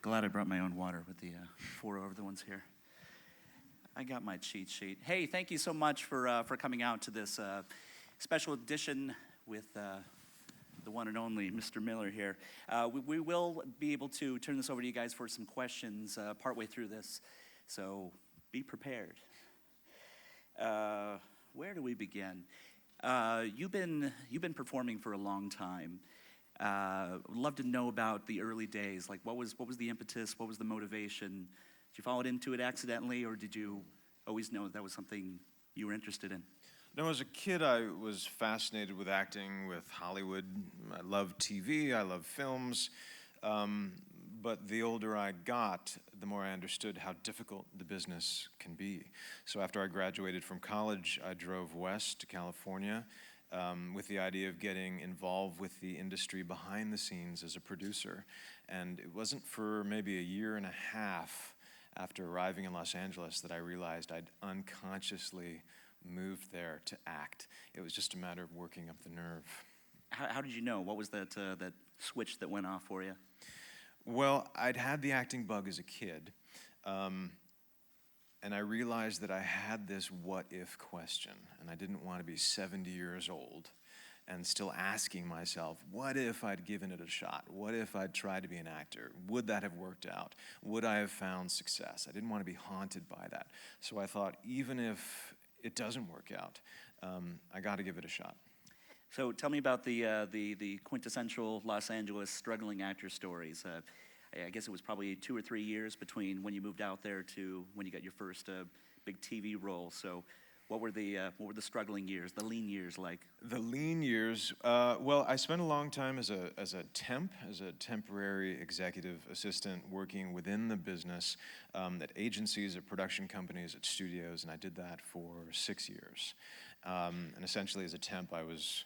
Glad I brought my own water with the 4 other ones here. I got my cheat sheet. Hey, thank you so much for coming out to this special edition with the one and only Mr. Miller here. We will be able to turn this over to you guys for some questions partway through this, so be prepared. Where do we begin? You've been performing for a long time. Would love to know about the early days. Like, what was the impetus? What was the motivation? Did you fall into it accidentally, or did you always know that was something you were interested in? No, as a kid, I was fascinated with acting, with Hollywood. I loved TV, I loved films. But the older I got, the more I understood how difficult the business can be. So after I graduated from college, I drove west to California with the idea of getting involved with the industry behind the scenes as a producer. And it wasn't for maybe a year and a half after arriving in Los Angeles that I realized I'd unconsciously moved there to act. It was just a matter of working up the nerve. How did you know? What was that switch that went off for you? Well, I'd had the acting bug as a kid, and I realized that I had this what-if question, and I didn't want to be 70 years old and still asking myself, what if I'd given it a shot? What if I'd tried to be an actor? Would that have worked out? Would I have found success? I didn't want to be haunted by that. So I thought, even if it doesn't work out, I got to give it a shot. So tell me about the quintessential Los Angeles struggling actor stories. I guess it was probably 2 or 3 years between when you moved out there to when you got your first big TV role. So what were the struggling years, the lean years like? The lean years, well, I spent a long time as a temporary executive assistant working within the business at agencies, at production companies, at studios, and I did that for 6 years. And essentially as a temp, I was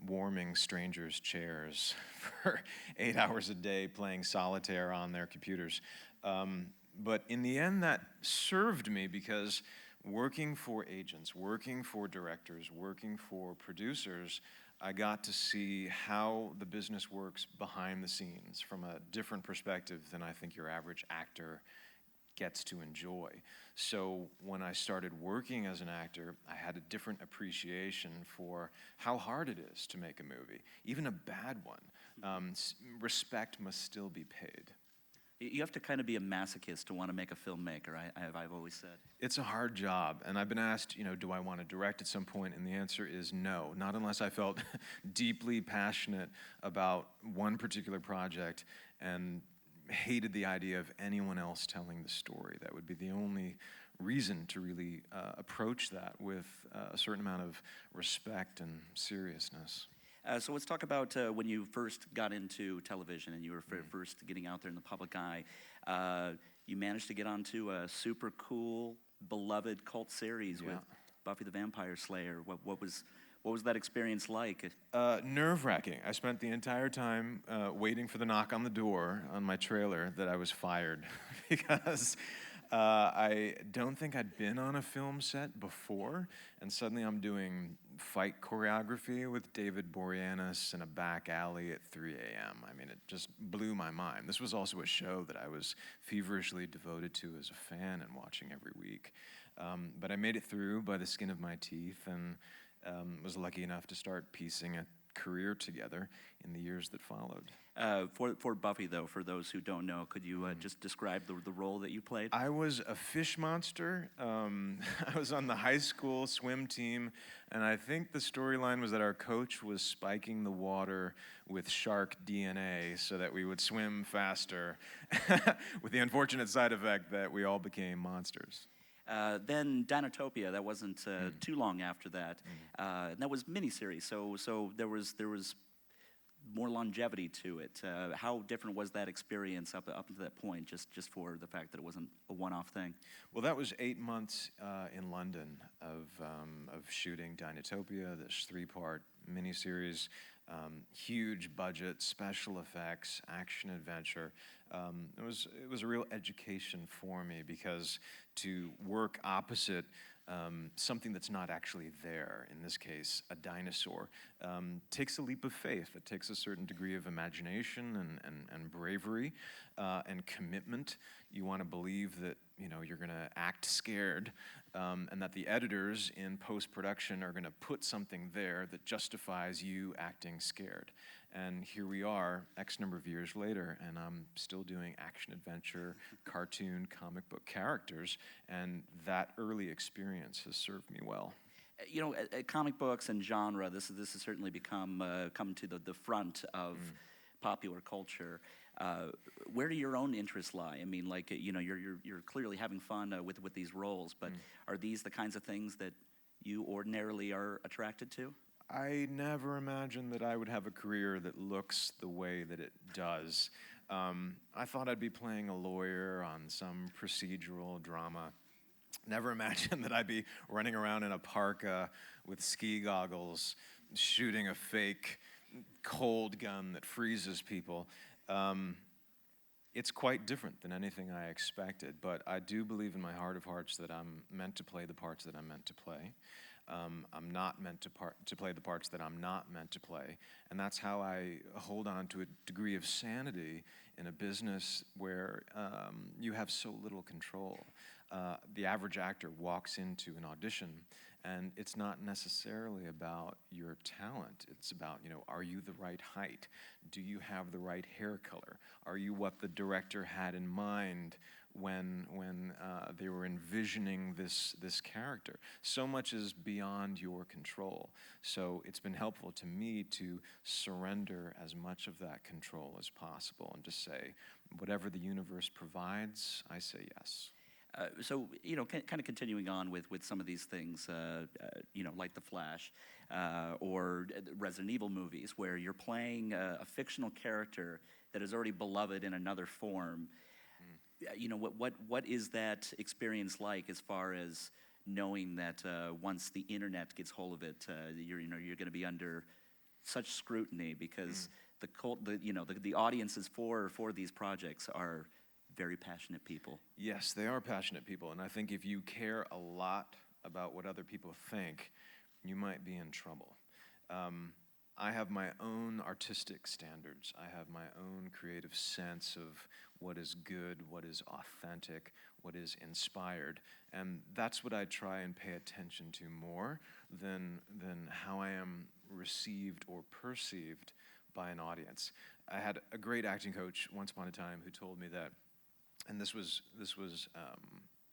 warming strangers' chairs for 8 hours a day, playing solitaire on their computers. But in the end, that served me because working for agents, working for directors, working for producers, I got to see how the business works behind the scenes from a different perspective than I think your average actor gets to enjoy. So when I started working as an actor, I had a different appreciation for how hard it is to make a movie, even a bad one. Respect must still be paid. You have to kind of be a masochist to want to make a filmmaker, I've always said. It's a hard job, and I've been asked, do I want to direct at some point, and the answer is no, not unless I felt deeply passionate about one particular project and hated the idea of anyone else telling the story. That would be the only reason to really approach that with a certain amount of respect and seriousness. So let's talk about when you first got into television and you were first getting out there in the public eye. You managed to get onto a super cool, beloved cult series with Buffy the Vampire Slayer. What was that experience like? Nerve-wracking. I spent the entire time waiting for the knock on the door on my trailer that I was fired because I don't think I'd been on a film set before, and suddenly I'm doing fight choreography with David Boreanaz in a back alley at 3 a.m. I mean, it just blew my mind. This was also a show that I was feverishly devoted to as a fan and watching every week. But I made it through by the skin of my teeth and was lucky enough to start piecing a career together in the years that followed. For Buffy, though, for those who don't know, could you just describe the role that you played? I was a fish monster. I was on the high school swim team, and I think the storyline was that our coach was spiking the water with shark DNA so that we would swim faster, with the unfortunate side effect that we all became monsters. Then Dinotopia, that wasn't too long after that. And that was miniseries, so there was more longevity to it. How different was that experience up to that point, just for the fact that it wasn't a one-off thing? Well, that was 8 months in London of shooting Dinotopia, this 3-part miniseries, huge budget, special effects, action adventure. It was a real education for me because to work opposite something that's not actually there, in this case, a dinosaur, takes a leap of faith. It takes a certain degree of imagination and bravery and commitment. You want to believe that you're going to act scared, and that the editors in post-production are going to put something there that justifies you acting scared. And here we are, X number of years later, and I'm still doing action-adventure, cartoon, comic book characters, and that early experience has served me well. Comic books and genre, this has certainly become come to the front of popular culture. Where do your own interests lie? I mean, like, you're clearly having fun with these roles, but are these the kinds of things that you ordinarily are attracted to? I never imagined that I would have a career that looks the way that it does. I thought I'd be playing a lawyer on some procedural drama. Never imagined that I'd be running around in a parka with ski goggles, shooting a fake cold gun that freezes people. It's quite different than anything I expected, but I do believe in my heart of hearts that I'm meant to play the parts that I'm meant to play. I'm not meant to play the parts that I'm not meant to play. And that's how I hold on to a degree of sanity in a business where you have so little control. The average actor walks into an audition, and it's not necessarily about your talent. It's about, are you the right height? Do you have the right hair color? Are you what the director had in mind when they were envisioning this character? So much is beyond your control. So it's been helpful to me to surrender as much of that control as possible and just say, whatever the universe provides, I say yes. So, kind of continuing on with some of these things, like The Flash or Resident Evil movies, where you're playing a fictional character that is already beloved in another form. What is that experience like as far as knowing that once the internet gets hold of it, you're going to be under such scrutiny because the audiences for these projects are very passionate people. Yes, they are passionate people, and I think if you care a lot about what other people think, you might be in trouble. I have my own artistic standards. I have my own creative sense of what is good, what is authentic, what is inspired, and that's what I try and pay attention to more than how I am received or perceived by an audience. I had a great acting coach once upon a time who told me that, and this was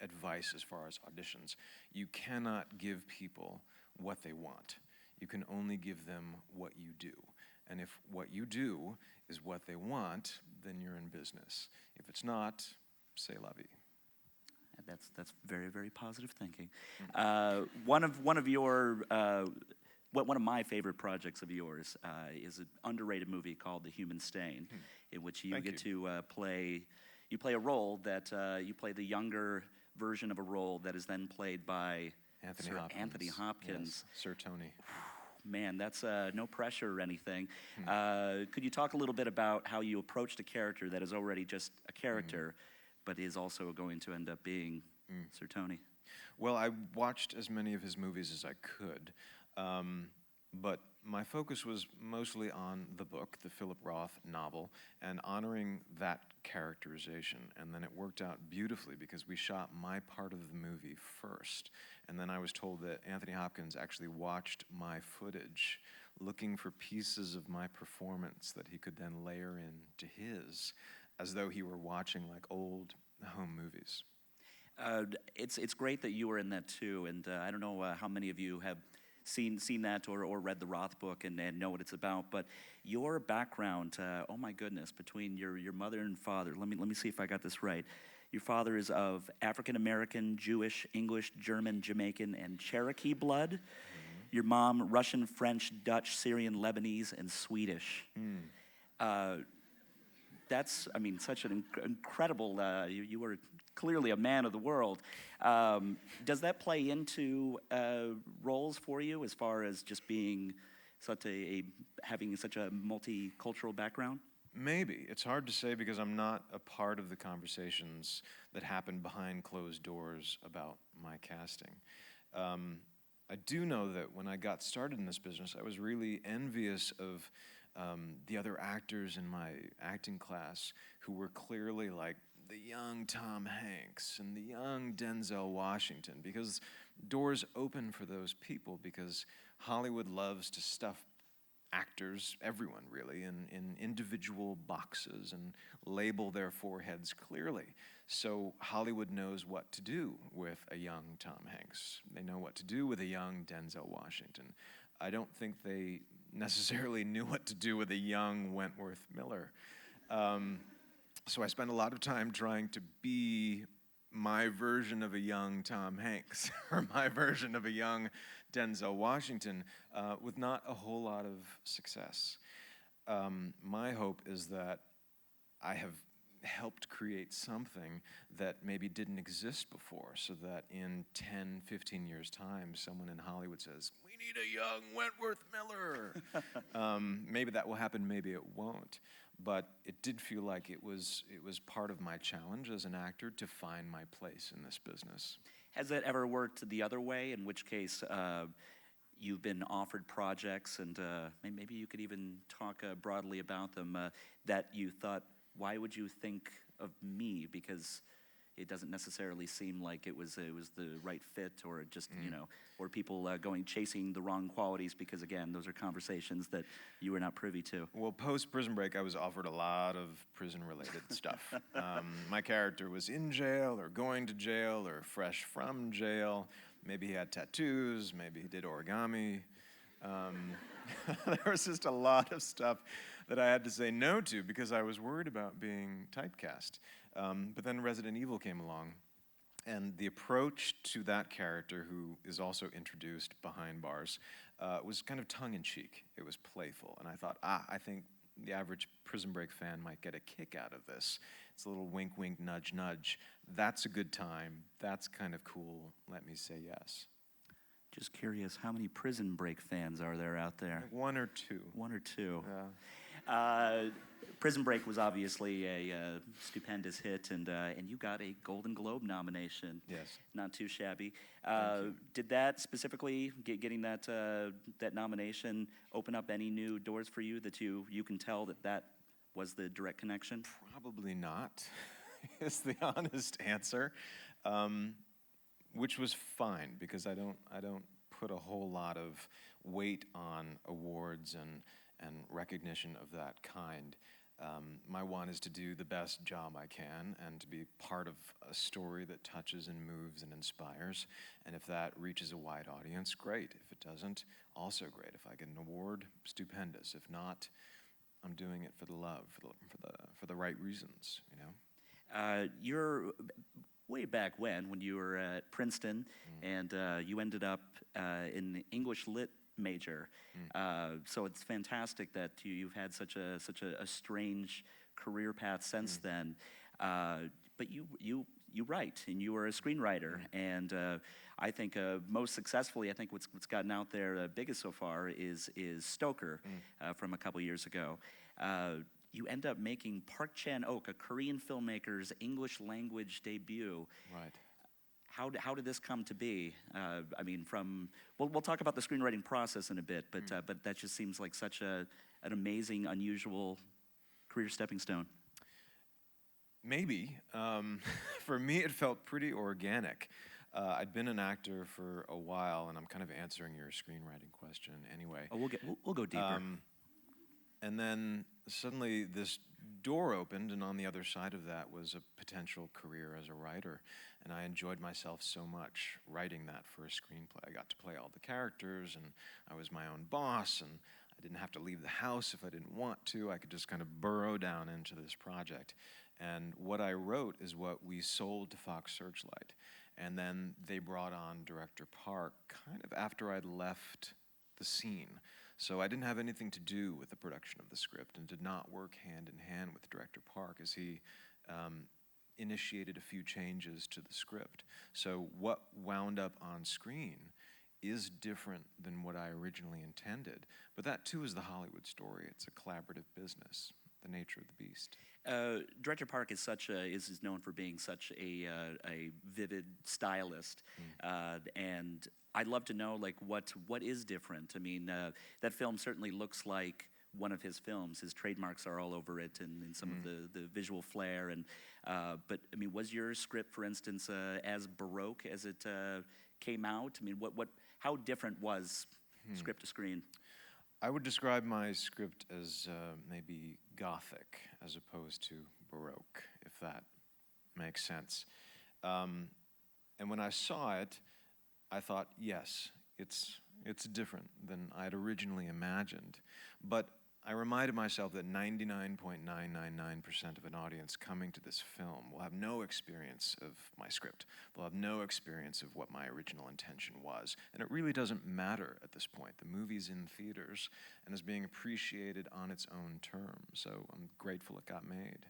advice as far as auditions, you cannot give people what they want. You can only give them what you do. And if what you do is what they want, then you're in business. If it's not, c'est la vie. That's very, very positive thinking. One of my favorite projects of yours is an underrated movie called The Human Stain, in which you get to play a role that you play the younger version of a role that is then played by Anthony Hopkins. Yes, Sir Tony. Man, that's no pressure or anything. Could you talk a little bit about how you approached a character that is already just a character, but is also going to end up being Sir Tony? Well, I watched as many of his movies as I could, but my focus was mostly on the book, the Philip Roth novel, and honoring that characterization. And then it worked out beautifully because we shot my part of the movie first. And then I was told that Anthony Hopkins actually watched my footage, looking for pieces of my performance that he could then layer into his, as though he were watching like old home movies. It's great that you were in that too, and I don't know how many of you have seen that or read the Roth book and know what it's about, but your background, oh my goodness, between your mother and father, let me see if I got this right. Your father is of African American, Jewish, English, German, Jamaican, and Cherokee blood. Your mom, Russian, French, Dutch, Syrian, Lebanese, and Swedish. That's, such an incredible, you were clearly a man of the world. Does that play into roles for you as far as just being having such a multicultural background? Maybe. It's hard to say because I'm not a part of the conversations that happen behind closed doors about my casting. I do know that when I got started in this business, I was really envious of the other actors in my acting class who were clearly like the young Tom Hanks and the young Denzel Washington, because doors open for those people, because Hollywood loves to stuff actors, everyone really, in individual boxes and label their foreheads clearly. So Hollywood knows what to do with a young Tom Hanks. They know what to do with a young Denzel Washington. I don't think they necessarily knew what to do with a young Wentworth Miller. So I spent a lot of time trying to be my version of a young Tom Hanks or my version of a young Denzel Washington with not a whole lot of success. My hope is that I have helped create something that maybe didn't exist before, so that in 10, 15 years' time, someone in Hollywood says, "We need a young Wentworth Miller." Maybe that will happen, maybe it won't. But it did feel like it was part of my challenge as an actor to find my place in this business. Has that ever worked the other way, in which case you've been offered projects, and maybe you could even talk broadly about them, that you thought, why would you think of me? Because it doesn't necessarily seem like it was the right fit, or just, or people chasing the wrong qualities, because again, those are conversations that you were not privy to. Well, post-Prison Break, I was offered a lot of prison-related stuff. My character was in jail, or going to jail, or fresh from jail. Maybe he had tattoos, maybe he did origami. There was just a lot of stuff that I had to say no to because I was worried about being typecast. But then Resident Evil came along, and the approach to that character, who is also introduced behind bars, was kind of tongue-in-cheek. It was playful, and I thought, I think the average Prison Break fan might get a kick out of this. It's a little wink, wink, nudge, nudge. That's a good time. That's kind of cool. Let me say yes. Just curious, how many Prison Break fans are there out there? Like one or two. One or two. Yeah. Prison Break was obviously a stupendous hit, and you got a Golden Globe nomination. Yes. Not too shabby. Thank you. Did that specifically, getting that nomination, open up any new doors for you that you can tell that was the direct connection? Probably not, is the honest answer. Which was fine, because I don't put a whole lot of weight on awards and recognition of that kind. My one is to do the best job I can and to be part of a story that touches and moves and inspires. And if that reaches a wide audience, great. If it doesn't, also great. If I get an award, stupendous. If not, I'm doing it for the love, for the right reasons, You're way back when you were at Princeton, and you ended up in the English Lit major. So it's fantastic that you've had such a strange career path since then. But you write, and you are a screenwriter, and I think most successfully, I think what's gotten out there biggest so far is Stoker from a couple years ago. You end up making Park Chan-ok, a Korean filmmaker's English language debut. Right. How did this come to be? We'll talk about the screenwriting process in a bit, but that just seems like such an amazing, unusual career stepping stone. Maybe. For me, it felt pretty organic. I'd been an actor for a while, and I'm kind of answering your screenwriting question anyway. Oh, we'll go deeper. And then suddenly this door opened, and on the other side of that was a potential career as a writer. And I enjoyed myself so much writing that first screenplay. I got to play all the characters, and I was my own boss, and I didn't have to leave the house if I didn't want to. I could just kind of burrow down into this project. And what I wrote is what we sold to Fox Searchlight. And then they brought on Director Park kind of after I'd left the scene. So I didn't have anything to do with the production of the script, and did not work hand in hand with Director Park as he initiated a few changes to the script. So what wound up on screen is different than what I originally intended. But that too is the Hollywood story. It's a collaborative business. the nature of the beast. Director Park is known for being such a vivid stylist, and I'd love to know like what is different. I mean, that film certainly looks like one of his films. His trademarks are all over it, and some of the visual flair. And but I mean, was your script, for instance, as baroque as it came out? I mean, how different was script to screen? I would describe my script as maybe Gothic as opposed to Baroque, if that makes sense. And when I saw it, I thought, yes, it's different than I'd originally imagined. But I reminded myself that 99.999% of an audience coming to this film will have no experience of my script. They'll have no experience of what my original intention was. And it really doesn't matter at this point. The movie's in theaters and is being appreciated on its own terms. So I'm grateful it got made.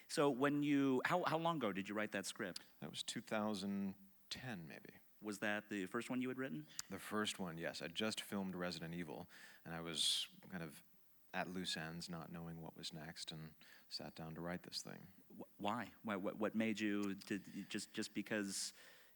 So how long ago did you write that script? That was 2010, maybe. Was that the first one you had written? The first one, yes. I just filmed Resident Evil, and I was kind of at loose ends, not knowing what was next, and sat down to write this thing. Why? What made you just because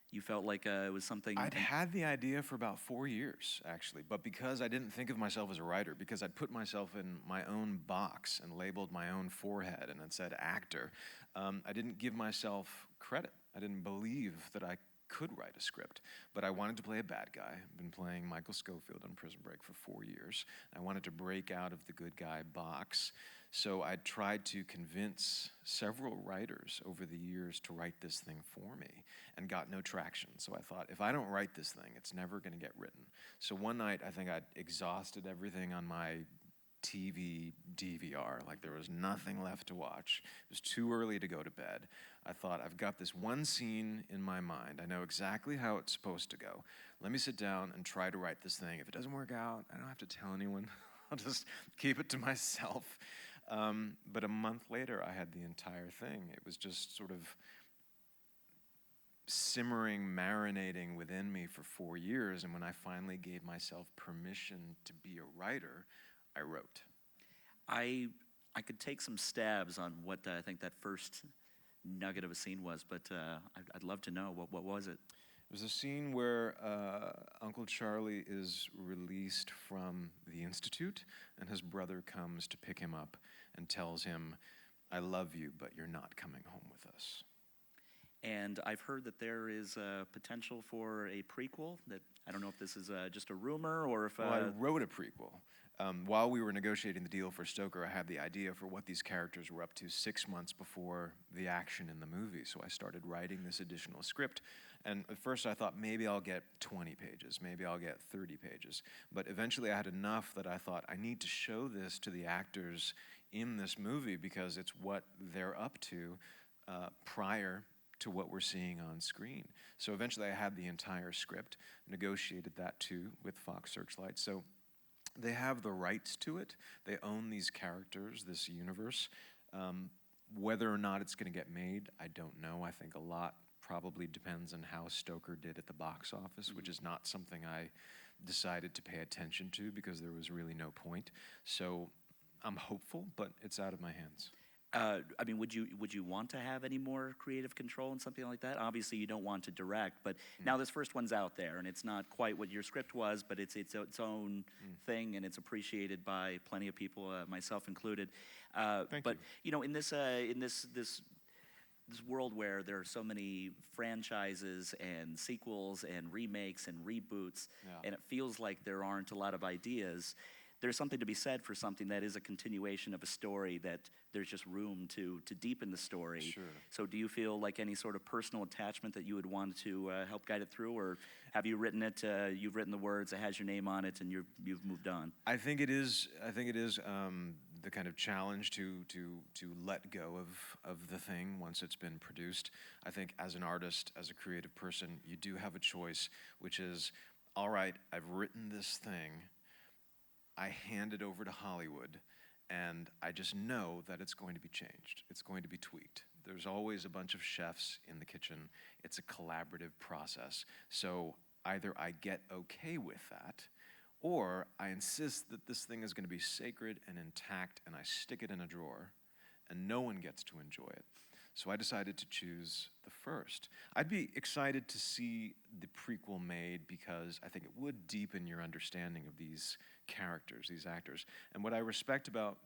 you felt like it was something? I'd had the idea for about 4 years, actually, but because I didn't think of myself as a writer, because I'd put myself in my own box and labeled my own forehead and it said actor, I didn't give myself credit. I didn't believe that I could write a script, but I wanted to play a bad guy. I've been playing Michael Scofield on Prison Break for 4 years. I wanted to break out of the good guy box, so I tried to convince several writers over the years to write this thing for me and got no traction. So I thought, if I don't write this thing, it's never going to get written. So one night, I think I'd exhausted everything on my TV DVR, like there was nothing left to watch. It was too early to go to bed. I thought, I've got this one scene in my mind. I know exactly how it's supposed to go. Let me sit down and try to write this thing. If it doesn't work out, I don't have to tell anyone. I'll just keep it to myself. But a month later, I had the entire thing. It was just sort of simmering, marinating within me for 4 years. And when I finally gave myself permission to be a writer, I wrote. I could take some stabs on what I think that first nugget of a scene was, but I'd love to know what was it. It was a scene where Uncle Charlie is released from the Institute, and his brother comes to pick him up and tells him, "I love you, but you're not coming home with us." And I've heard that there is potential for a prequel. That I don't know if this is just a rumor or if. Well, I wrote a prequel. While we were negotiating the deal for Stoker, I had the idea for what these characters were up to 6 months before the action in the movie. So I started writing this additional script. And at first I thought maybe I'll get 20 pages, maybe I'll get 30 pages. But eventually I had enough that I thought I need to show this to the actors in this movie because it's what they're up to prior to what we're seeing on screen. So eventually I had the entire script, negotiated that too with Fox Searchlight. So they have the rights to it. They own these characters, this universe. Whether or not it's going to get made, I don't know. I think a lot probably depends on how Stoker did at the box office, which is not something I decided to pay attention to because there was really no point. So I'm hopeful, but it's out of my hands. I mean, would you want to have any more creative control in something like that? Obviously, you don't want to direct, but now this first one's out there, and it's not quite what your script was, but it's its own thing, and it's appreciated by plenty of people, myself included. Thank but you. In this world where there are so many franchises and sequels and remakes and reboots, and it feels like there aren't a lot of ideas. There's something to be said for something that is a continuation of a story that there's just room to deepen the story. Sure. So do you feel like any sort of personal attachment that you would want to help guide it through, or have you written it, you've written the words, it has your name on it, and you've moved on? I think it is the kind of challenge to let go of the thing once it's been produced. I think as an artist, as a creative person, you do have a choice, which is, all right, I've written this thing, I hand it over to Hollywood, and I just know that it's going to be changed. It's going to be tweaked. There's always a bunch of chefs in the kitchen. It's a collaborative process. So either I get okay with that, or I insist that this thing is going to be sacred and intact, and I stick it in a drawer, and no one gets to enjoy it. So I decided to choose the first. I'd be excited to see the prequel made because I think it would deepen your understanding of these characters, these actors. And what I respect about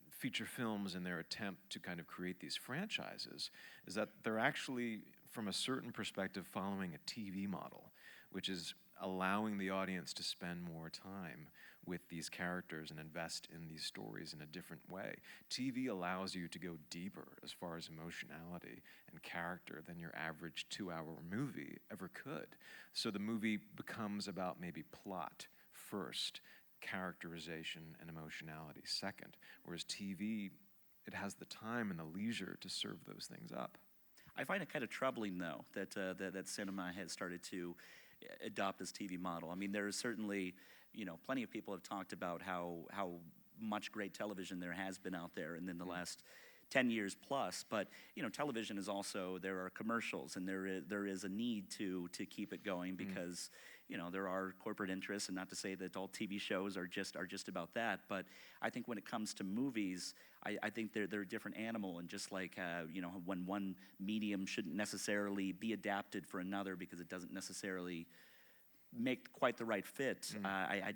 feature films and their attempt to kind of create these franchises is that they're actually, from a certain perspective, following a TV model, which is allowing the audience to spend more time with these characters and invest in these stories in a different way. TV allows you to go deeper as far as emotionality and character than your average 2-hour movie ever could. So the movie becomes about maybe plot first, characterization and emotionality second, whereas TV, it has the time and the leisure to serve those things up. I find it kind of troubling, though, that cinema has started to adopt this TV model. I mean, there is certainly, plenty of people have talked about how much great television there has been out there, and in the last 10 years plus. But television is also, there are commercials, and there is a need to keep it going because there are corporate interests, and not to say that all TV shows are just about that. But I think when it comes to movies, I think they're a different animal, and just like when one medium shouldn't necessarily be adapted for another because it doesn't necessarily make quite the right fit. I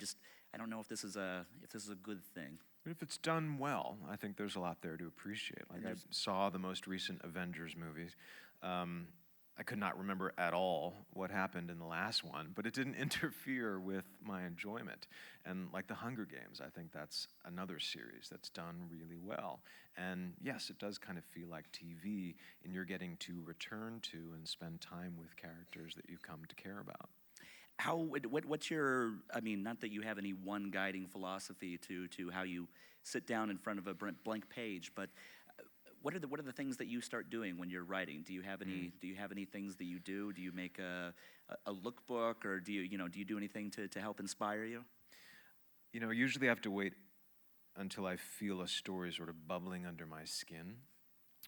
don't know if this is a good thing. But if it's done well, I think there's a lot there to appreciate. Like, I saw the most recent Avengers movies. I could not remember at all what happened in the last one, but it didn't interfere with my enjoyment. And like the Hunger Games, I think that's another series that's done really well. And yes, it does kind of feel like TV, and you're getting to return to and spend time with characters that you've come to care about. What's your, not that you have any one guiding philosophy to how you sit down in front of a blank page, but what are the things that you start doing when you're writing? Do you have any things that you do? Do you make a lookbook, or do you do anything to help inspire you? Usually I have to wait until I feel a story sort of bubbling under my skin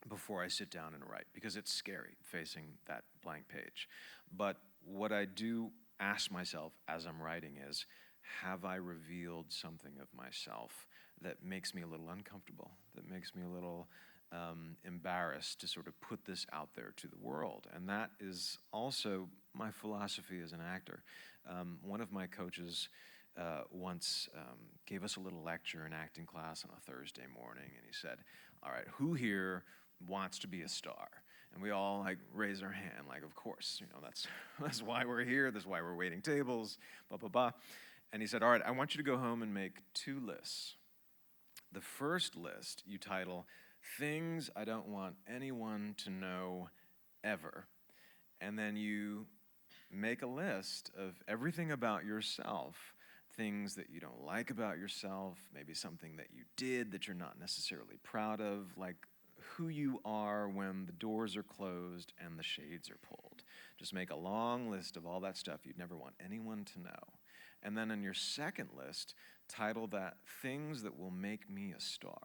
before I sit down and write, because it's scary facing that blank page. But what I do ask myself as I'm writing is, have I revealed something of myself that makes me a little uncomfortable, that makes me a little embarrassed to sort of put this out there to the world? And that is also my philosophy as an actor. One of my coaches once gave us a little lecture in acting class on a Thursday morning, and he said, all right, who here wants to be a star? And we all raise our hand, of course, that's why we're here, that's why we're waiting tables, blah, blah, blah. And he said, all right, I want you to go home and make 2 lists. The first list you title, Things I Don't Want Anyone to Know Ever. And then you make a list of everything about yourself, things that you don't like about yourself, maybe something that you did that you're not necessarily proud of, like who you are when the doors are closed and the shades are pulled. Just make a long list of all that stuff you'd never want anyone to know. And then in your second list, title that Things That Will Make Me a Star.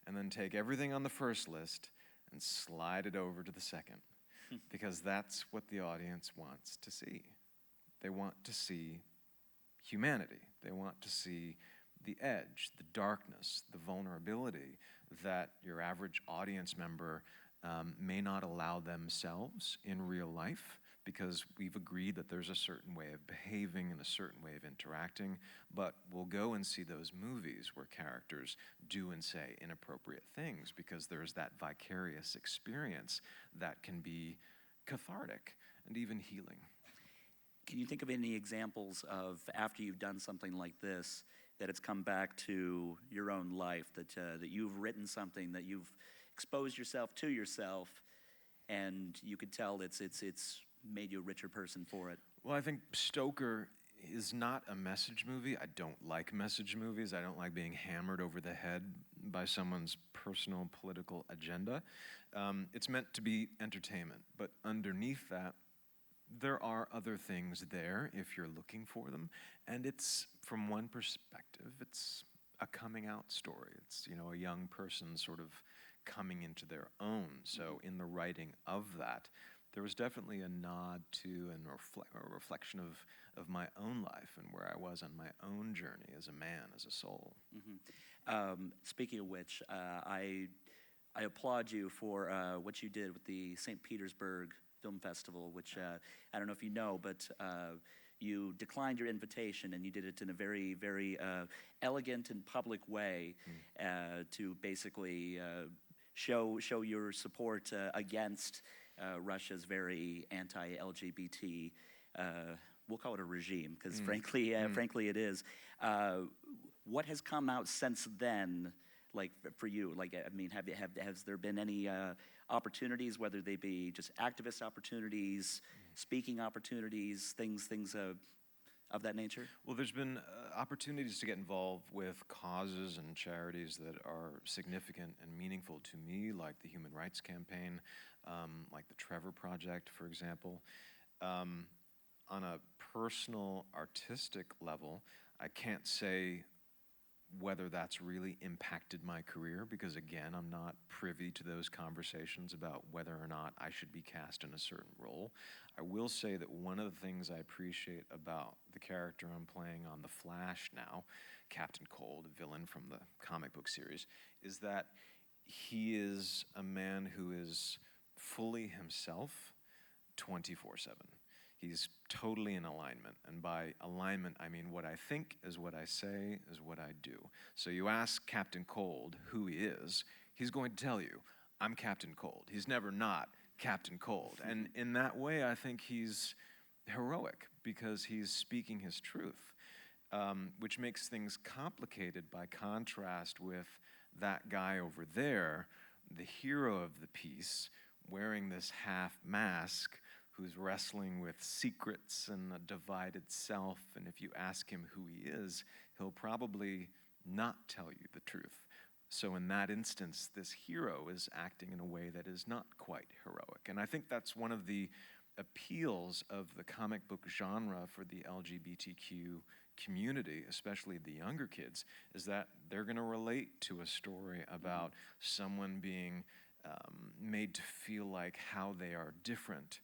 And then take everything on the first list and slide it over to the second, because that's what the audience wants to see. They want to see humanity. They want to see the edge, the darkness, the vulnerability that your average audience member may not allow themselves in real life, because we've agreed that there's a certain way of behaving and a certain way of interacting, but we'll go and see those movies where characters do and say inappropriate things because there's that vicarious experience that can be cathartic and even healing. Can you think of any examples of, after you've done something like this, that it's come back to your own life, that you've written something, that you've exposed yourself to yourself, and you could tell it's made you a richer person for it? Well, I think Stoker is not a message movie. I don't like message movies. I don't like being hammered over the head by someone's personal political agenda. It's meant to be entertainment, but underneath that, there are other things there if you're looking for them. And it's, from one perspective, it's a coming out story. It's, a young person sort of coming into their own. So in the writing of that, there was definitely a nod to and a reflection of my own life and where I was on my own journey as a man, as a soul. Speaking of which, I applaud you for what you did with the St. Petersburg Film Festival, which I don't know if you know, but you declined your invitation and you did it in a very, very elegant and public way to basically show your support against Russia's very anti-LGBT, we'll call it a regime, because frankly it is. What has come out since then, like for you? Like, I mean, has there been any opportunities, whether they be just activist opportunities, speaking opportunities, things of that nature? Well, there's been opportunities to get involved with causes and charities that are significant and meaningful to me, like the Human Rights Campaign, like the Trevor Project, for example. On a personal, artistic level, I can't say whether that's really impacted my career, because again, I'm not privy to those conversations about whether or not I should be cast in a certain role. I will say that one of the things I appreciate about the character I'm playing on The Flash now, Captain Cold, a villain from the comic book series, is that he is a man who is fully himself 24/7. He's totally in alignment, and by alignment, I mean what I think is what I say is what I do. So you ask Captain Cold who he is, he's going to tell you, I'm Captain Cold. He's never not Captain Cold. And in that way, I think he's heroic because he's speaking his truth, which makes things complicated by contrast with that guy over there, the hero of the piece, wearing this half mask, who's wrestling with secrets and a divided self, and if you ask him who he is, he'll probably not tell you the truth. So in that instance, this hero is acting in a way that is not quite heroic. And I think that's one of the appeals of the comic book genre for the LGBTQ community, especially the younger kids, is that they're going to relate to a story about someone being made to feel like how they are different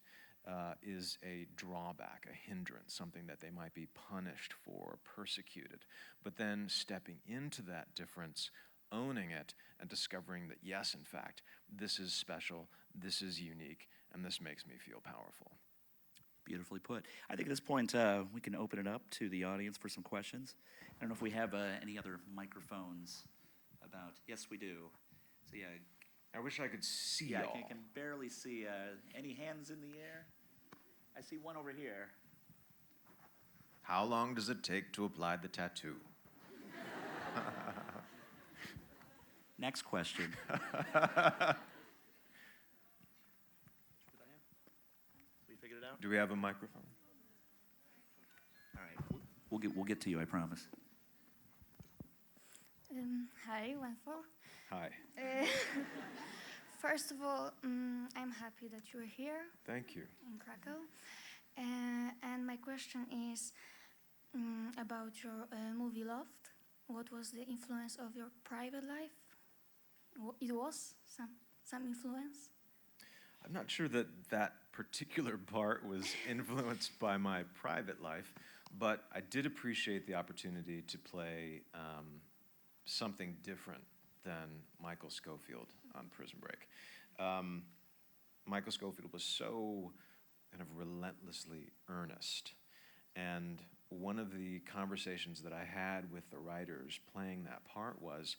is a drawback, a hindrance, something that they might be punished for, persecuted. But then stepping into that difference, owning it, and discovering that, yes, in fact, this is special, this is unique, and this makes me feel powerful. Beautifully put. I think at this point we can open it up to the audience for some questions. I don't know if we have any other microphones about. Yes, we do. So yeah. I wish I could see y'all. y'all. I can barely see. Any hands in the air? I see one over here. How long does it take to apply the tattoo? Next question. We figured it out? Do we have a microphone? All right. We'll get to you, I promise. Hi, Wentworth. Hi. First of all, I'm happy that you're here. Thank you. In Krakow. And my question is about your movie Loft. What was the influence of your private life? It was some influence? I'm not sure that that particular part was influenced by my private life, but I did appreciate the opportunity to play something different than Michael Scofield on Prison Break. Michael Scofield was so kind of relentlessly earnest, and one of the conversations that I had with the writers playing that part was,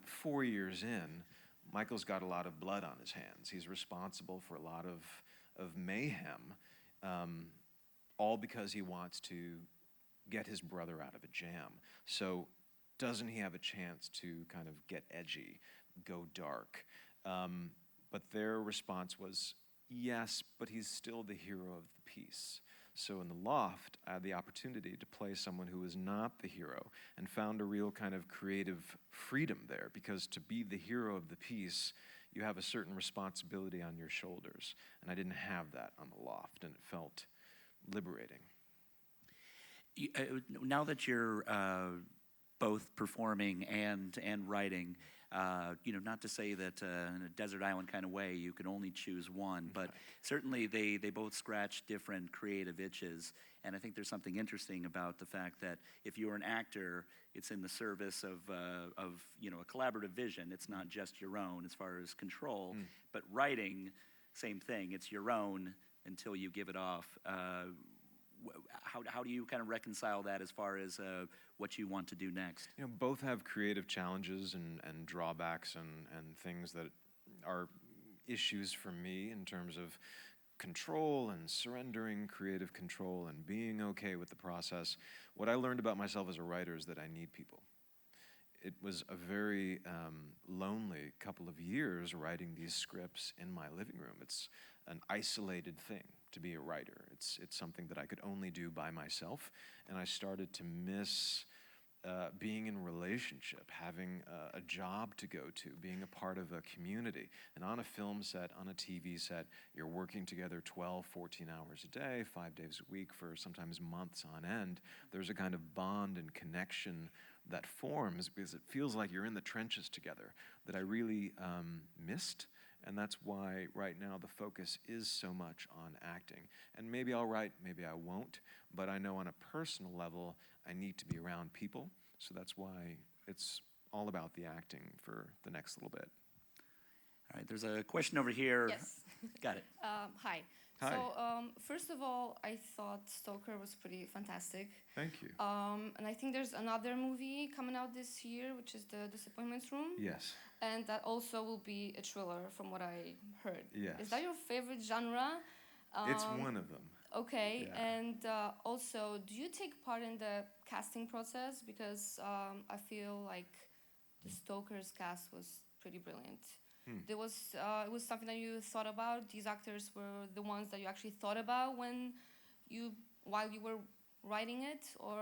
4 years in, Michael's got a lot of blood on his hands. He's responsible for a lot of mayhem, all because he wants to get his brother out of a jam. So doesn't he have a chance to kind of get edgy, go dark? But their response was, yes, but he's still the hero of the piece. So in the Loft, I had the opportunity to play someone who was not the hero and found a real kind of creative freedom there, because to be the hero of the piece, you have a certain responsibility on your shoulders. And I didn't have that on the Loft, and it felt liberating. Now that you're both performing and writing, Not to say that in a desert island kind of way you can only choose one, but certainly they both scratch different creative itches. And I think there's something interesting about the fact that if you're an actor, it's in the service of a collaborative vision. It's not just your own as far as control, but writing, same thing. It's your own until you give it off. How do you kind of reconcile that as far as what you want to do next? Both have creative challenges and drawbacks and things that are issues for me in terms of control and surrendering creative control and being okay with the process. What I learned about myself as a writer is that I need people. It was a very lonely couple of years writing these scripts in my living room. It's an isolated thing to be a writer. It's something that I could only do by myself, and I started to miss being in a relationship, having a job to go to, being a part of a community. And on a film set, on a TV set, you're working together 12, 14 hours a day, 5 days a week for sometimes months on end. There's a kind of bond and connection that forms because it feels like you're in the trenches together that I really missed. And that's why right now the focus is so much on acting. And maybe I'll write, maybe I won't, but I know on a personal level I need to be around people. So that's why it's all about the acting for the next little bit. All right, there's a question over here. Yes. Got it. Hi. Hi. So, first of all, I thought Stoker was pretty fantastic. Thank you. And I think there's another movie coming out this year, which is The Disappointments Room. Yes. And that also will be a thriller, from what I heard. Yes. Is that your favorite genre? It's one of them. Okay. Yeah. And also, do you take part in the casting process? Because I feel like the Stoker's cast was pretty brilliant. It was something that you thought about. These actors were the ones that you actually thought about while you were writing it, or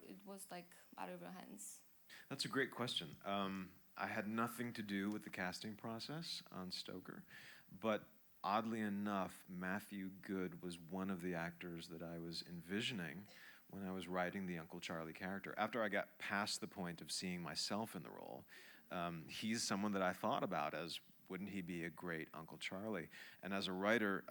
it was like out of your hands? That's a great question. I had nothing to do with the casting process on Stoker, but oddly enough, Matthew Good was one of the actors that I was envisioning when I was writing the Uncle Charlie character. After I got past the point of seeing myself in the role, he's someone that I thought about as, wouldn't he be a great Uncle Charlie? And as a writer,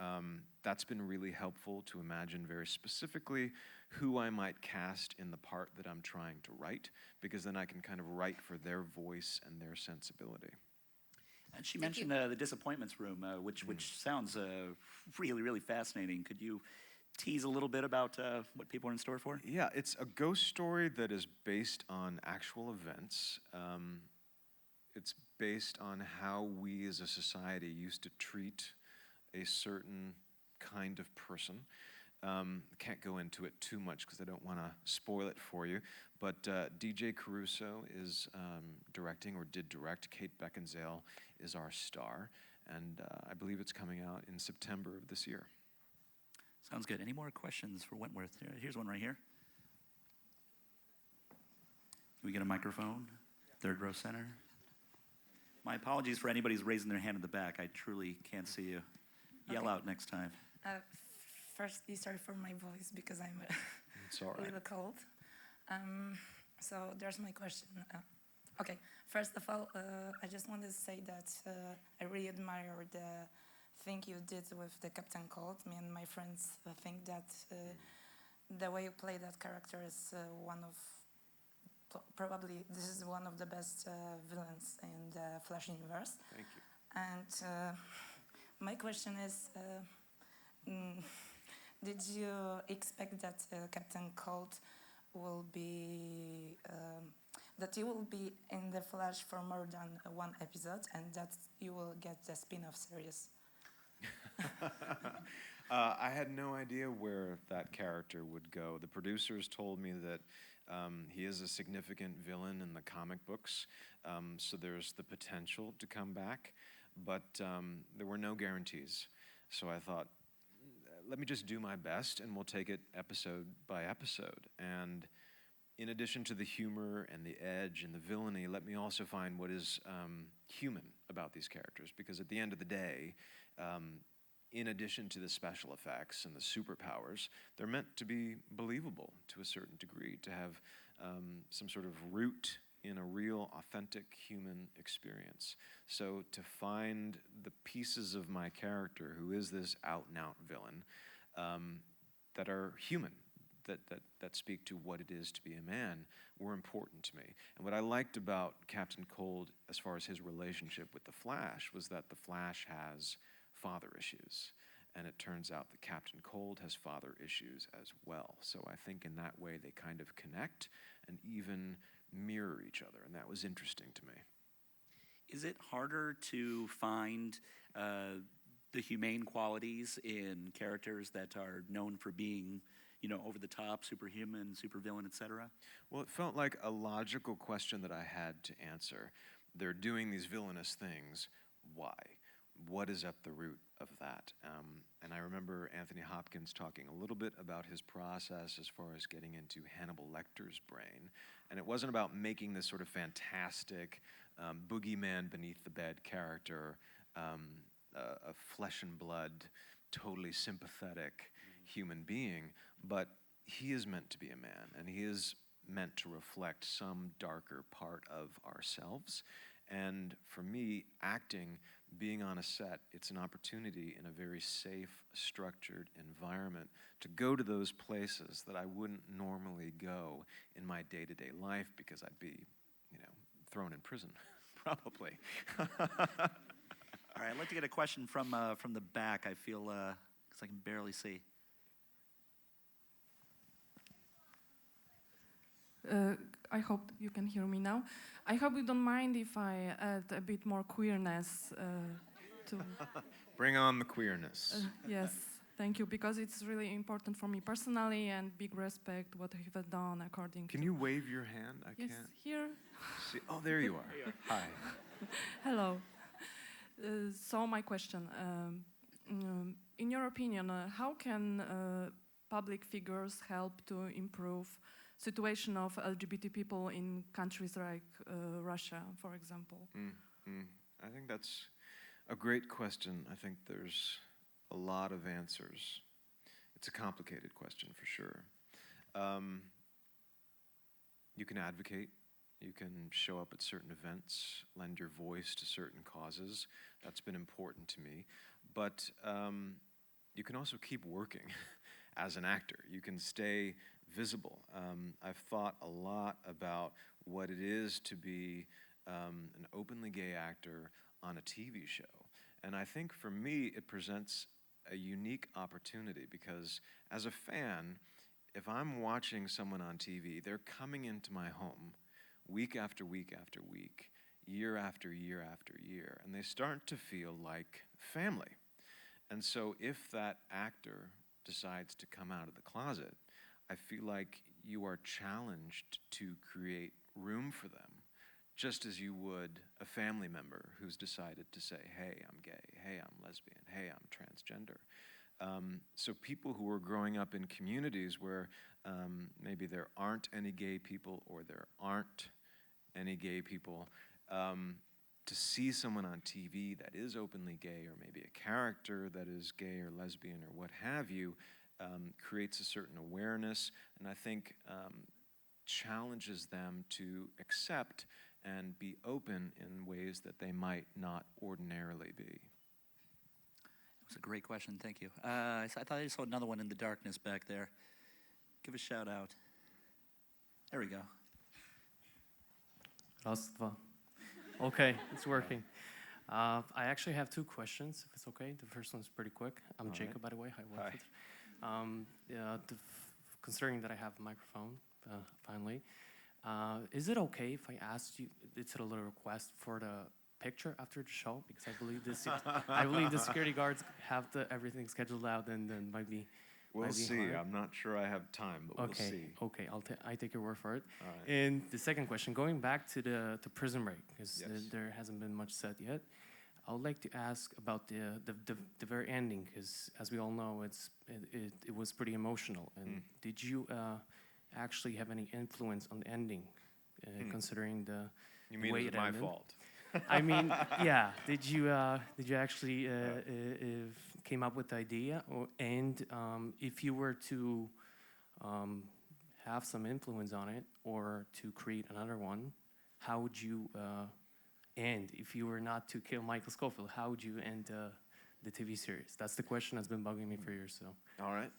that's been really helpful to imagine very specifically who I might cast in the part that I'm trying to write, because then I can kind of write for their voice and their sensibility. And she mentioned the Disappointments Room, which sounds really, really fascinating. Could you tease a little bit about what people are in store for? Yeah, it's a ghost story that is based on actual events. It's based on how we as a society used to treat a certain kind of person. Can't go into it too much because I don't want to spoil it for you, but DJ Caruso is directing, or did direct. Kate Beckinsale is our star, and I believe it's coming out in September of this year. Sounds good. Any more questions for Wentworth? Here's one right here. Can we get a microphone? Third row center. My apologies for anybody who's raising their hand in the back. I truly can't see you. Yell out next time. Firstly, sorry for my voice because I'm It's all a right. little cold. So there's my question. Okay, first of all, I just wanted to say that I really admire the thing you did with the Captain Cold. Me and my friends think that the way you play that character is probably this is one of the best villains in the Flash universe. Thank you. And my question is, did you expect that Captain Cold will be that you will be in the Flash for more than one episode, and that you will get the spin-off series? I had no idea where that character would go. The producers told me that he is a significant villain in the comic books, so there's the potential to come back, but there were no guarantees. So I thought, let me just do my best, and we'll take it episode by episode. And in addition to the humor and the edge and the villainy, let me also find what is human about these characters, because at the end of the day, in addition to the special effects and the superpowers, they're meant to be believable to a certain degree, to have some sort of root in a real, authentic human experience. So to find the pieces of my character, who is this out-and-out villain, that are human, that speak to what it is to be a man, were important to me. And what I liked about Captain Cold, as far as his relationship with the Flash, was that the Flash has father issues. And it turns out that Captain Cold has father issues as well. So I think in that way they kind of connect and even mirror each other, and that was interesting to me. Is it harder to find the humane qualities in characters that are known for being, over the top, superhuman, supervillain, etc.? Well, it felt like a logical question that I had to answer. They're doing these villainous things. Why? What is at the root of that? And I remember Anthony Hopkins talking a little bit about his process as far as getting into Hannibal Lecter's brain. And it wasn't about making this sort of fantastic boogeyman beneath the bed character, a flesh and blood, totally sympathetic human being, but he is meant to be a man, and he is meant to reflect some darker part of ourselves. And for me, acting, being on a set, it's an opportunity in a very safe, structured environment to go to those places that I wouldn't normally go in my day-to-day life because I'd be, thrown in prison, probably. All right, I'd like to get a question from the back. I feel, because I can barely see. I hope you can hear me now. I hope you don't mind if I add a bit more queerness to... Bring on the queerness. Yes, thank you, because it's really important for me personally, and big respect what you have done according Can to... you wave your hand? I Yes, can't here. see. Oh, there you are. Hi. Hello. So my question, in your opinion, how can public figures help to improve situation of LGBT people in countries like Russia, for example? I think that's a great question. I think there's a lot of answers. It's a complicated question for sure. You can advocate. You can show up at certain events, lend your voice to certain causes. That's been important to me. But you can also keep working as an actor. You can stay visible. I've thought a lot about what it is to be an openly gay actor on a TV show. And I think for me, it presents a unique opportunity because as a fan, if I'm watching someone on TV, they're coming into my home week after week after week, year after year after year, and they start to feel like family. And so if that actor decides to come out of the closet, I feel like you are challenged to create room for them, just as you would a family member who's decided to say, hey, I'm gay, hey, I'm lesbian, hey, I'm transgender. So people who are growing up in communities where maybe there aren't any gay people or there aren't any gay people, to see someone on TV that is openly gay or maybe a character that is gay or lesbian or what have you, creates a certain awareness and I think challenges them to accept and be open in ways that they might not ordinarily be. That was a great question, thank you. I thought I saw another one in the darkness back there. Give a shout out. There we go. Rastva. Okay, it's working. I actually have two questions, if it's okay. The first one's pretty quick. I'm Jacob, by the way. Hi, Wentworth. Considering that I have a microphone, finally, is it okay if I asked you, it's a little request for the picture after the show? Because I believe the security guards have everything scheduled out, and then might be. We'll see. Hard. I'm not sure I have time, but we'll see. Okay, I take your word for it. All right. And the second question, going back to the Prison Break, because Yes. there hasn't been much said yet. I would like to ask about the very ending, because as we all know, it was pretty emotional. And did you actually have any influence on the ending, considering the You mean way it's it my ended? fault? I mean, yeah. Did you actually came up with the idea, and if you were to have some influence on it, or to create another one, how would you end if you were not to kill Michael Scofield? How would you end the TV series? That's the question that's been bugging me for years. So. All right.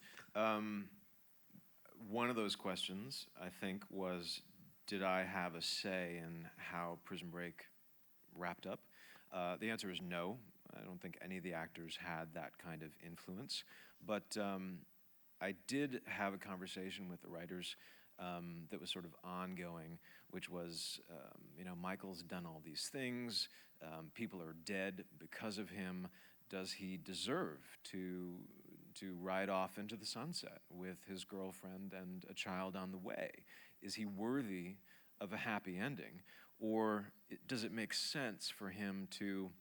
One of those questions, I think, was, did I have a say in how Prison Break wrapped up? The answer is no. I don't think any of the actors had that kind of influence. But I did have a conversation with the writers that was sort of ongoing, which was, Michael's done all these things. People are dead because of him. Does he deserve to ride off into the sunset with his girlfriend and a child on the way? Is he worthy of a happy ending? Or does it make sense for him to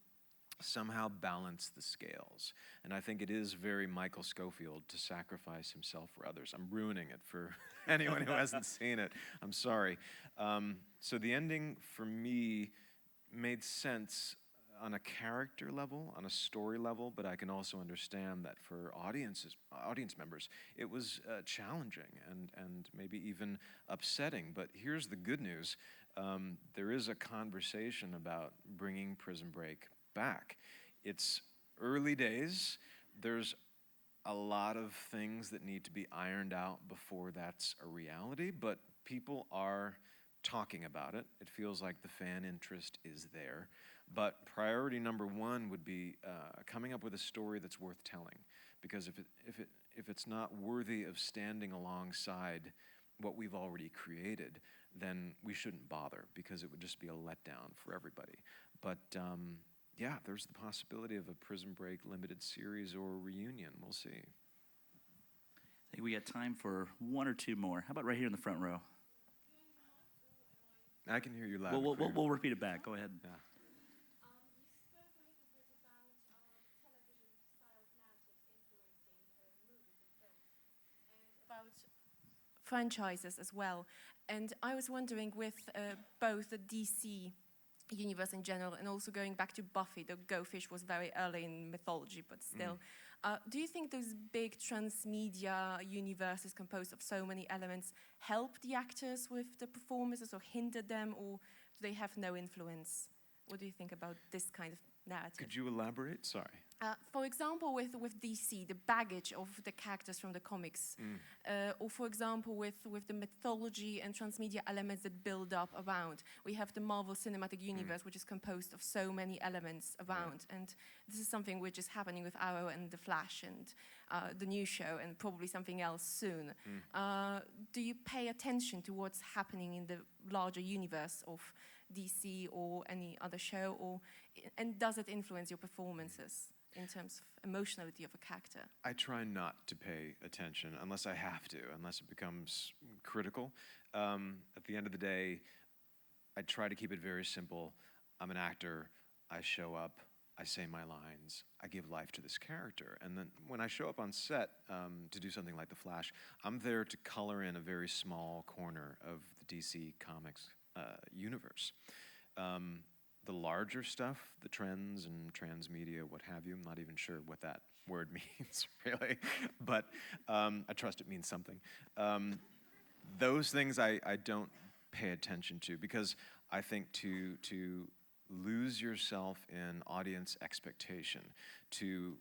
somehow balance the scales? And I think it is very Michael Scofield to sacrifice himself for others. I'm ruining it for anyone who hasn't seen it. I'm sorry. So the ending for me made sense on a character level, on a story level, but I can also understand that for audience members, it was challenging and maybe even upsetting. But here's the good news. There is a conversation about bringing Prison Break back. It's early days. There's a lot of things that need to be ironed out before that's a reality, but people are talking about it. It feels like the fan interest is there. But priority number one would be coming up with a story that's worth telling. Because if it's not worthy of standing alongside what we've already created, then we shouldn't bother, because it would just be a letdown for everybody. But yeah, there's the possibility of a Prison Break limited series or a reunion. We'll see. I think we got time for one or two more. How about right here in the front row? I can hear you loud. We'll repeat it back. Go ahead. Yeah. About franchises as well. And I was wondering, with both the DC universe in general and also going back to Buffy, the Go Fish was very early in mythology, but still. Do you think those big transmedia universes composed of so many elements help the actors with the performances or hinder them, or do they have no influence? What do you think about this kind of narrative? Could you elaborate? Sorry. For example, with DC, the baggage of the characters from the comics, or for example, with the mythology and transmedia elements that build up around. We have the Marvel Cinematic Universe, which is composed of so many elements around, and this is something which is happening with Arrow and The Flash and the new show, and probably something else soon. Do you pay attention to what's happening in the larger universe of DC or any other show, and does it influence your performances in terms of emotionality of a character? I try not to pay attention unless I have to, unless it becomes critical. At the end of the day, I try to keep it very simple. I'm an actor. I show up. I say my lines. I give life to this character. And then when I show up on set to do something like The Flash, I'm there to color in a very small corner of the DC Comics universe. The larger stuff, the trends and transmedia, what have you, I'm not even sure what that word means, really, but I trust it means something. Those things I don't pay attention to, because I think to lose yourself in audience expectation, to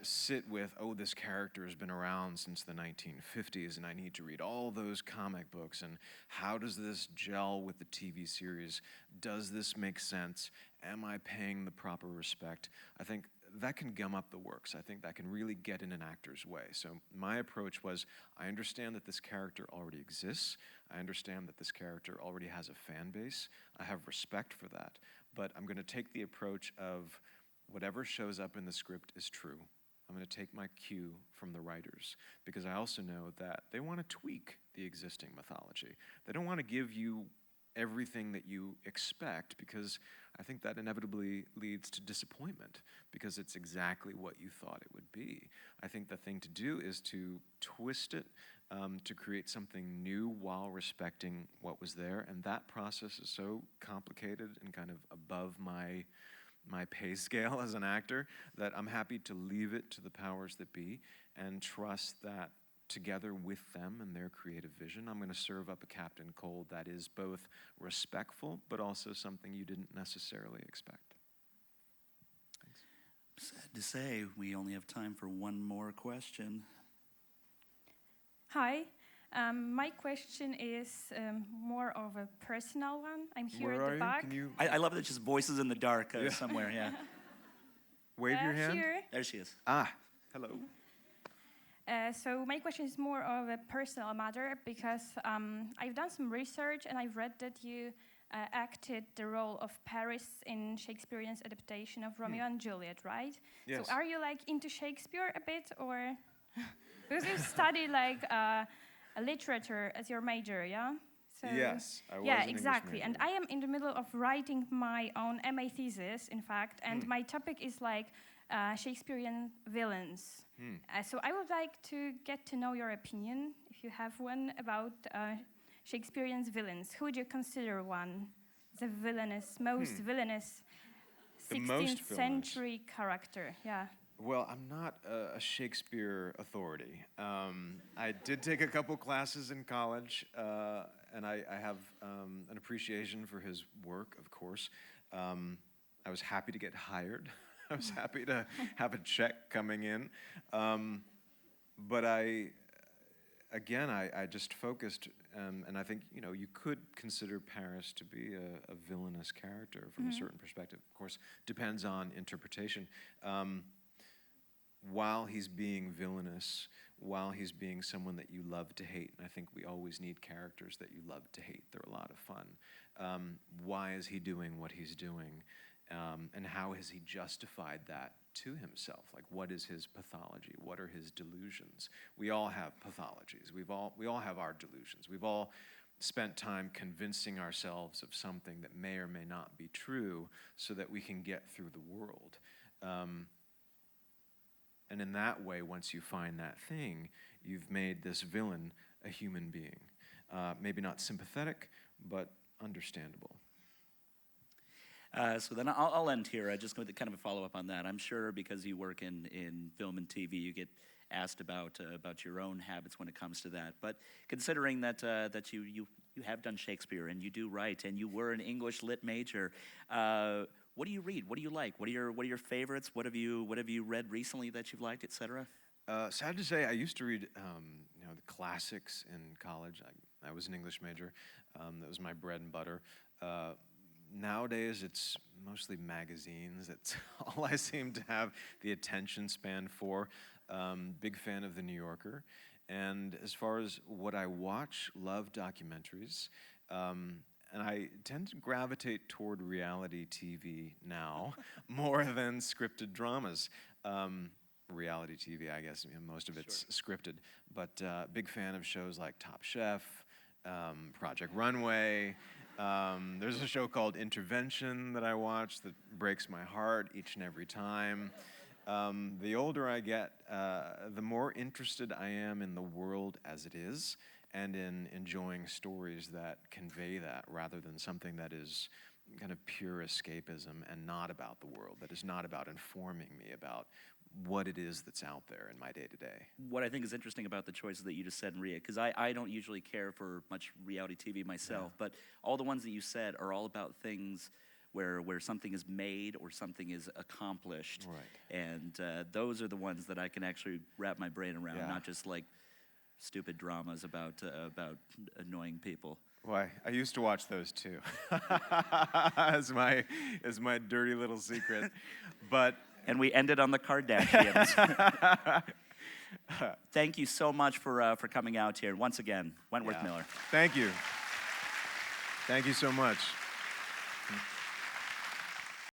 sit with, oh, this character has been around since the 1950s and I need to read all those comic books, and how does this gel with the TV series? Does this make sense? Am I paying the proper respect? I think that can gum up the works. I think that can really get in an actor's way. So my approach was, I understand that this character already exists. I understand that this character already has a fan base. I have respect for that. But I'm going to take the approach of whatever shows up in the script is true. I'm going to take my cue from the writers, because I also know that they want to tweak the existing mythology. They don't want to give you everything that you expect, because I think that inevitably leads to disappointment, because it's exactly what you thought it would be. I think the thing to do is to twist it, to create something new while respecting what was there, and that process is so complicated and kind of above my pay scale as an actor that I'm happy to leave it to the powers that be and trust that together with them and their creative vision, I'm going to serve up a Captain Cold that is both respectful, but also something you didn't necessarily expect. Sad to say, we only have time for one more question. Hi. My question is more of a personal one. I'm here Where at are the you? back. Can you I love that it's just voices in the dark somewhere, yeah. wave your hand? Here. There she is. Ah, hello. So my question is more of a personal matter because I've done some research and I've read that you acted the role of Paris in Shakespearean's adaptation of Romeo and Juliet, right? Yes. So are you like into Shakespeare a bit, or because you studied like a literature as your major, yeah? So Yes, I was yeah, an English exactly. And major. I am in the middle of writing my own MA thesis, in fact, and my topic is like Shakespearean villains. So I would like to get to know your opinion, if you have one, about Shakespearean's villains. Who would you consider one? The villainous, most villainous The most 16th villainous. century character, yeah. Well, I'm not a Shakespeare authority. I did take a couple classes in college, and I have an appreciation for his work, of course. I was happy to get hired. I was happy to have a check coming in. But I just focused, and I think, you could consider Paris to be a villainous character from a certain perspective. Of course, depends on interpretation. While he's being villainous, while he's being someone that you love to hate, and I think we always need characters that you love to hate. They're a lot of fun. Why is he doing what he's doing? And how has he justified that to himself? Like, what is his pathology? What are his delusions? We all have pathologies. We all have our delusions. We've all spent time convincing ourselves of something that may or may not be true so that we can get through the world. And in that way, once you find that thing, you've made this villain a human being. Maybe not sympathetic, but understandable. So then I'll end here. Just with kind of a follow-up on that. I'm sure because you work in film and TV, you get asked about your own habits when it comes to that. But considering that you have done Shakespeare and you do write and you were an English lit major, what do you read? What do you like? What are your favorites? What have you read recently that you've liked, etc.? Sad to say, I used to read the classics in college. I was an English major. That was my bread and butter. Nowadays, it's mostly magazines. That's all I seem to have the attention span for. Big fan of The New Yorker. And as far as what I watch, love documentaries. And I tend to gravitate toward reality TV now more than scripted dramas. Reality TV, I guess, most of it's scripted. But big fan of shows like Top Chef, Project Runway. There's a show called Intervention that I watch that breaks my heart each and every time. The older I get, the more interested I am in the world as it is and in enjoying stories that convey that rather than something that is kind of pure escapism and not about the world, that is not about informing me about what it is that's out there in my day-to-day. What I think is interesting about the choices that you just said, Maria, because I don't usually care for much reality TV myself, but all the ones that you said are all about things where something is made or something is accomplished. Right. And those are the ones that I can actually wrap my brain around, not just like stupid dramas about annoying people. Well, I used to watch those too, as my dirty little secret, but. And we ended on the Kardashians. Thank you so much for coming out here. Once again, Wentworth Miller. Thank you. Thank you so much.